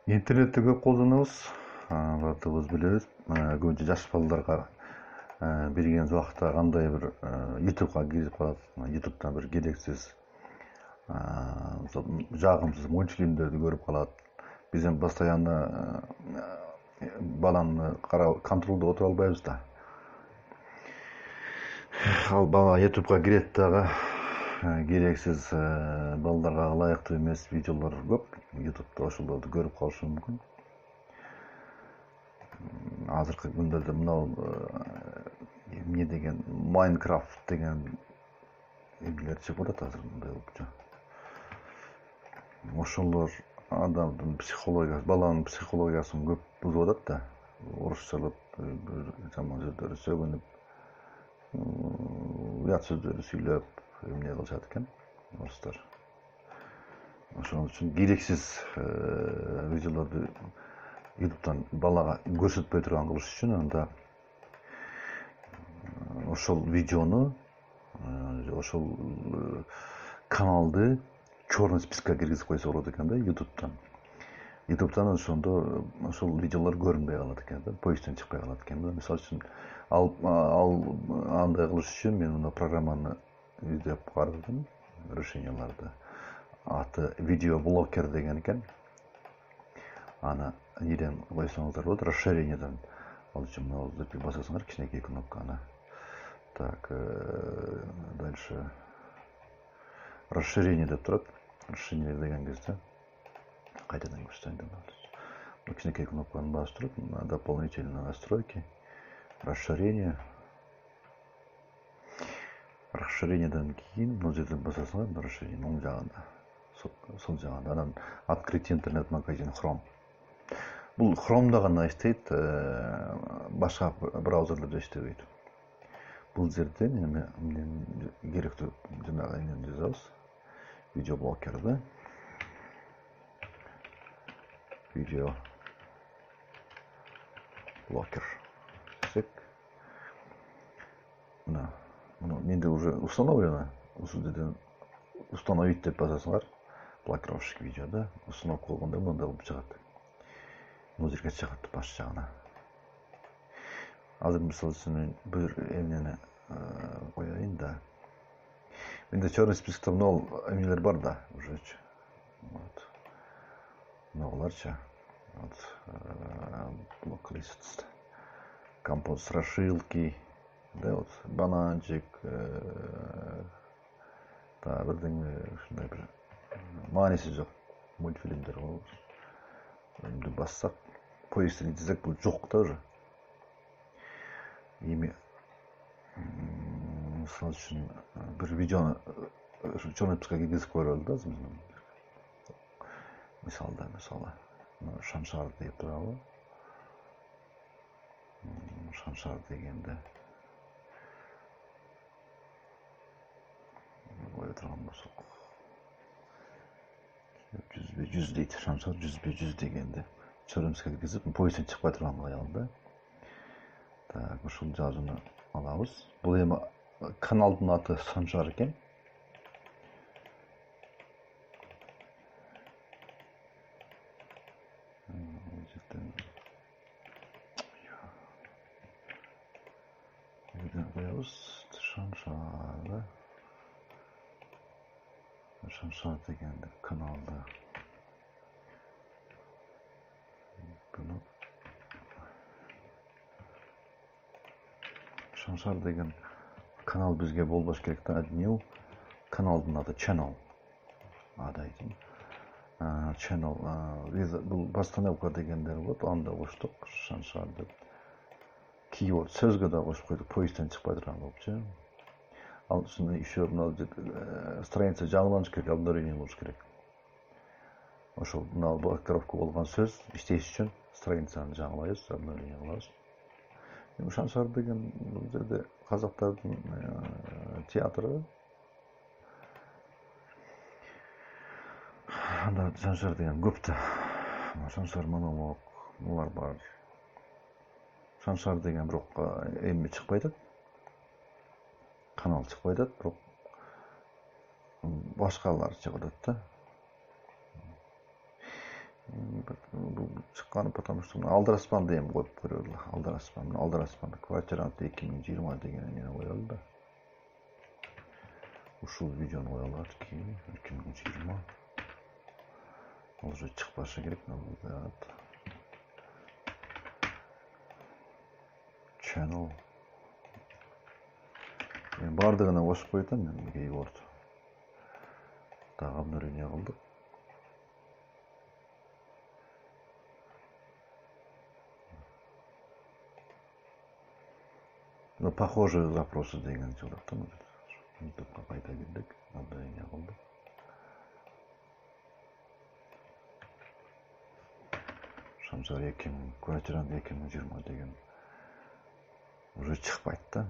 Интернетти көп колдонобуз. Баардыгыбыз билебиз. Көбүнчө жаш балдарга берген убакта кандай бир YouTube'га кирип калат. YouTube'дан бир керексиз, жагымсыз мультфильмдерди көрүп калат. Биз эми постоянно баланы карап контролдо отура албайбыз да. Ал бала YouTube'га кирет дагы керексиз балдарга ылайыктуу эмес видеолор көп. YouTube'да ошолорду көрүп калышы мүмкүн. Азыркы күндөрдө мынау эмне деген Minecraft деген эмнелер чыгып атат азыр мындай болупчу. Ошолор адамдын психологиясы, баланын психологиясын көп бузуп атат да. Орусчалап жаман сөздөрдү сөгүнүп, уят сөздөрдү сүйлөп, эмне кылышат экен орустар. Ошон үчүн керексиз видеолорду YouTube'дан балага көрсөтпөй турган кылыш үчүн анда ошол видеону, ошол каналды черный спискке киргизип койсо болот экен да YouTube'дан. YouTube'дан ошондо ошол видеолор көрүнбөй калат экен да, поисктен чыкпай калат экен да. Мисалы үчүн ал андай кылыш үчүн мен мына программаны издеп карадым, решенияларды. Аты видеоблокер деген экен. Аны неден койсоңуздар болот, расширениеден. Ал үчүн мына басасыңар кичинекей кнопканы. Так, дальше расширение деп турат. Расширение деген кезде кайтадан көрсөтөйүн деп атат. Кичинекей кнопканы басып туруп, дополнительные настройки, расширение. Расширениеден кийин бул жерден басасыңар, расширение оң жагында. Сол жагында анан открыть интернет-магазин Chrome. Бул Chrome'да гана иштейт, башка браузерлерде иштебейт. Бул жерден эми керектүү жанагы эмнени жазабыз. Видеоблокерди. Видео блокер десек. Мына менде уже установлено. Ушул жерден установить деп басасыңар. Блокировщик видеода установка болгондо мындай болуп чыгат. Бул жерге чыгат баш жагына. Азыр мисалы үчүн бир эмнени коеюн да. Менде черный спискте мынау эмнелер бар да, уже. Вот. Мыналарчы. Вот. Блок-лист. Композ страшилки. Да, вот. Бананчик. Да, бирдеме ушундай бир мааниси жок мультфильмдер болот. Эми бассак, поисктен издесек бул жок да уже. Эми мисалы үчүн бир видеону черный спискке киргизип көрөлү да. Мисалы Шаншар деп турабы. Шаншар дегенде кое турган болсок 100 дейт. Шаншар 100 дегенде черный спискке киргизип поисктен чыкпай турган кылалы да. Так, ушул жазууну алабыз. Бул эми каналдын аты Шаншар экен. Шаншар дегенде каналда. Шаншар деген канал бизге болбош керек да. New каналдын аты channel. Адайтын. Channel. Бул постановка дегендер болот. Анда коштук Шаншар деп. Keyword сөзгө да кошуп койдук. Поисктен чыкпай турган болупчу. Ал үчүн еще страница жаңыланыш керек, обновление болуш керек. Ошол мына блокировка болгон сөз иштеш үчүн страницаны жаңылайбыз, обновление кылабыз. Эми Шаншар деген бул жерде казактардын театры. Анда Шаншар деген көп да. Шаншар монолог, булар бар. Шаншар деген бирок эми чыкпай атат. Канал чыкпай атат, бирок башкалар чыгып атат да. бұл шыққаны, потому что Алдараспан дейм қойып көреді. Алдараспан квартирант 2020 деген мені қоялды да. Ушул видеоны қоялады кейін 2020. Ол уже шықпашы керек. Channel. Мен бардығына қосып қойтам, мен кейборд. Тағы обновление қылдық. Ну, похожие запросы деген жылдық. YouTube'ға қайта келдік, обновление қылдық. Шамшар 2000, квартирант 2020 деген уже шықпайды да.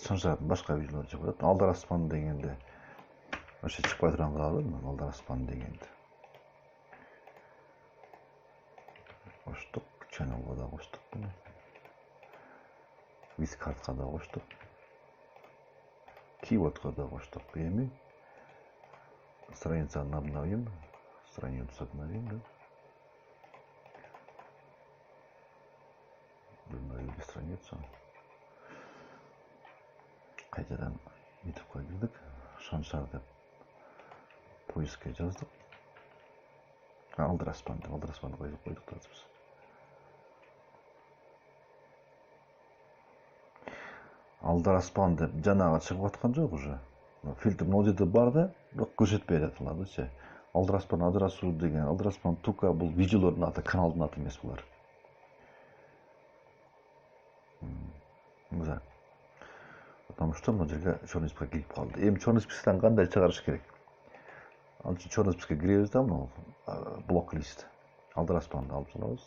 Шамшардың башқа видеолар шығып жатыр. Алдараспан дегенде вообще шықпай тұрған қалады, Алдараспан дегенде. Қоштық, channelға да қоштық. Вискартқа да қоштық. Keywordқа да қоштық. Еме страницаны обновим. Страницу обновим, да? Обновили страницу. Қайтадан YouTube'ға кірдік. Шаншар деп поискке жаздық. Алдараспанды қойдық та біз. Алдараспан деп жаңағы шығып жатқан жоқ уже. Фильтр мына жерде бар да, бірақ көрсетпей жатылады ше. Алдараспан ажырасу деген, Алдараспан тука бұл видеолардың аты, каналдың аты емес бұлар. Мына. Потому что мына жерге черный списокқа келіп қалды. Эми черный списоктан қандай шығарыш керек? Ал үшін черный списокқа кіреміз да, мынау блок-лист. Алдараспанды алып саламыз.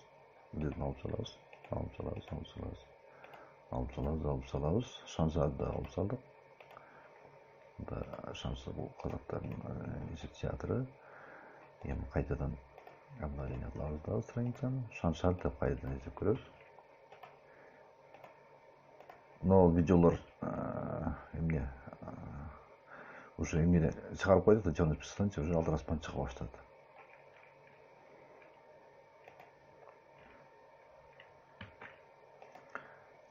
Бүлетін алып саламыз. Шаншарды алып салдық. Шансы бұл қазақтардың театры. Енді қайтадан обновление қыламыз да страницаны. Шаншар деп қайтадан іздеп көреміз. Но видеолар емне уже емне шығарып қойдық та черный списоктан уже Алдараспан шыға баштады.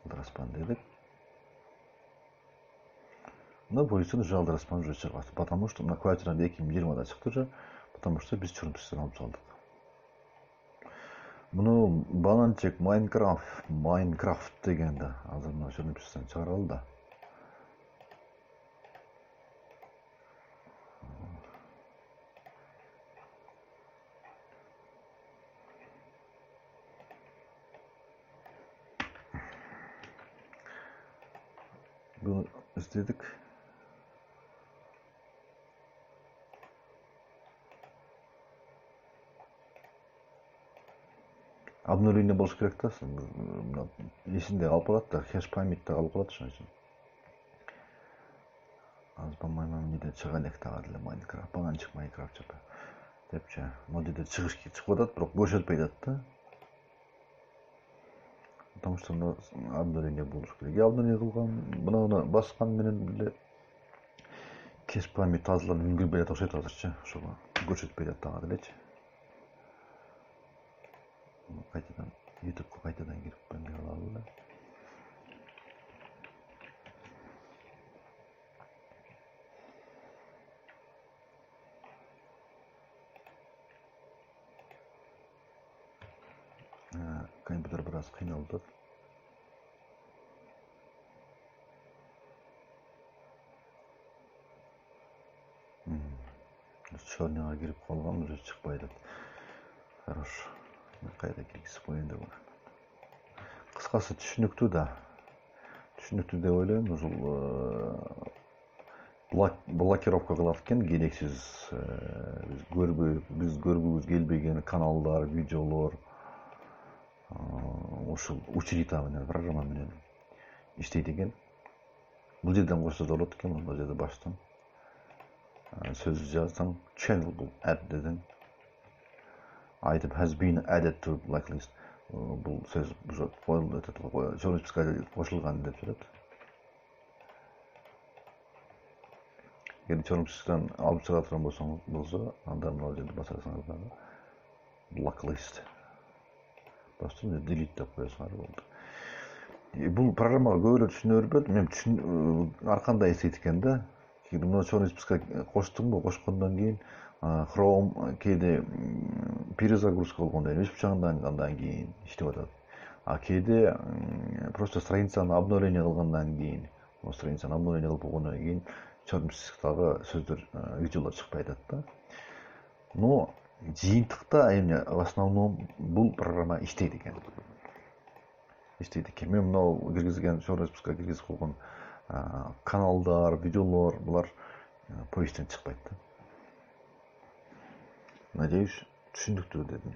Алдараспан дедік. Но бойсын уже Алдараспан уже шығып баштады. Потому что на квартирант 2020-да шықты уже, потому что біз черный списоктан алып салдық. Мұны бананчик Майнкрафт дегенді азыр мына черный списоктан шығарылды да. Bunu istedik. Обновление болуш керек та, есінде қалып қалады да, хэш памятьте қалып қалады шын үшін. Аз по-моему, неден шыға элек тағы деле Майнкрафт, бананчик Майнкрафт депчи. Мына жерде шығып жатат, бирок көрсөтпөй жатат да. Потому что обновление болуш керек. Я обновление кылган, мынаны баскан менен эле хэш память тазаланып үлгүрбөй жатат окшойт азырчы. Ошого көрсөтпөй жатат тағы делечи. Қайтадан YouTube'ға қайтадан кіріп бәнге қалады да. Компьютер біраз қиналды. Черныйға кіріп қалған, уже шықпайды. Хорош. Қайда келгісі қойынды бұл. Қысқасы түшінікті да. Түшінікті де ойлаймын. Блокировка қылады екен, керексіз біз көргіміз келбеген каналдар, видеолар, ошол учрита менен, программа менен иштейт экен. Бул жерден койсо да болот экен, бул жерде баштан сөз жазсаң, channel бул add дедиң. Item has been added to blacklist. Бұл сөз черный списокка қосылған деп жүреді. эгер чоң спискten алып чыга турган болсо, анда мына жерде басасыңар дагы blacklist. Басып delete деп коесуңар болду. Бул программага көп эле түшүнө бербедим. Мен арканда эстейт экен да. Мына чоң спискке коштумбу, кошкондон кийин Chrome кейде перезагрузка болгондон кийин, өз бычагындан кийин иштеп атат. А кейде просто страницаны обновление кылгандан кийин, страницаны обновление кылып болгондон кийин чоң списктагы сөздөр, видеолор чыкпай атат да. Но жыйынтыкта эми в основном бул программа иштейт экен. Мен мынау киргизген чоң спискке киргизип койгон каналдар, видеолор, булар поисктен чыкпайт да. Надеюсь, түшүндүктүү дедим.